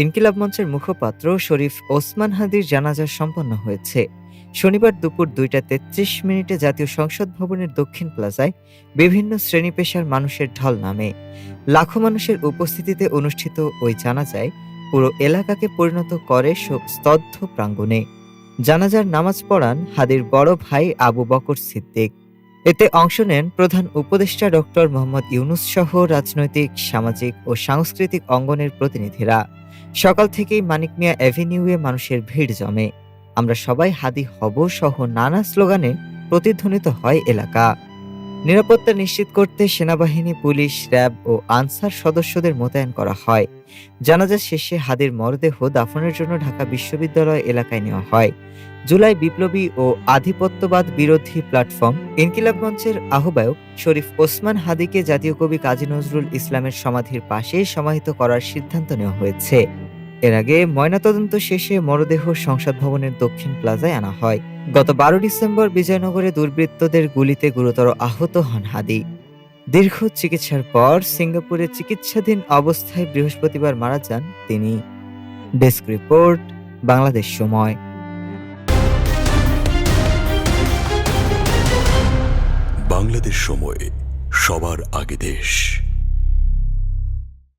ইনকিলাব মঞ্চের মুখপাত্র শরীফ ওসমান হাদির জানাজা সম্পন্ন হয়েছে। শনিবার দুপুর ২টা ৩৩ জাতীয় সংসদ ভবনের দক্ষিণ প্লাজায় বিভিন্ন শ্রেণী পেশার মানুষের ঢল নামে। লাখো মানুষের উপস্থিতিতে অনুষ্ঠিত ওই জানাজায় পুরো এলাকাকে পরিণত করে স্তব্ধ প্রাঙ্গণে। জানাজার নামাজ পড়ান হাদির বড় ভাই আবু বকর সিদ্দিক। এতে অংশ নেন প্রধান উপদেষ্টা ডক্টর মোহাম্মদ ইউনূস সহ রাজনৈতিক, সামাজিক ও সাংস্কৃতিক অঙ্গনের প্রতিনিধিরা। সকাল থেকেই মানিক মিয়া অ্যাভিনিউয়ে মানুষের ভিড় জমে। আমরা সবাই হাদি হব সহ নানা স্লোগানে প্রতিধ্বনিত হয় এলাকা। নিরাপত্তা নিশ্চিত করতে সেনাবাহিনী, পুলিশ, র্যাব ও আনসার সদস্যদের মোতায়েন করা হয়। জানাজা শেষে হাদির মরদেহ দাফনের জন্য ঢাকা বিশ্ববিদ্যালয় এলাকায় নেওয়া হয়। জুলাই বিপ্লবী ও আধিপত্যবাদ বিরোধী প্ল্যাটফর্ম ইনকিলাব মঞ্চের আহ্বায়ক শরীফ ওসমান হাদিকে জাতীয় কবি কাজী নজরুল ইসলামের সমাধির পাশে সমাহিত করার সিদ্ধান্ত নেওয়া হয়েছে। এর আগে ময়নাতদন্ত শেষে মরদেহ সংসদ ভবনের দক্ষিণ প্লাজায় আনা হয়। গত ১২ ডিসেম্বর বিজয়নগরে দুর্বৃত্তদের গুলিতে গুরুতর আহত হন হাদি। দীর্ঘ চিকিৎসার পর সিঙ্গাপুরে চিকিৎসাধীন অবস্থায় বৃহস্পতিবার মারা যান তিনি। ডেস্ক রিপোর্ট, বাংলাদেশ সময়। বাংলাদেশ সময়, সবার আগে দেশ।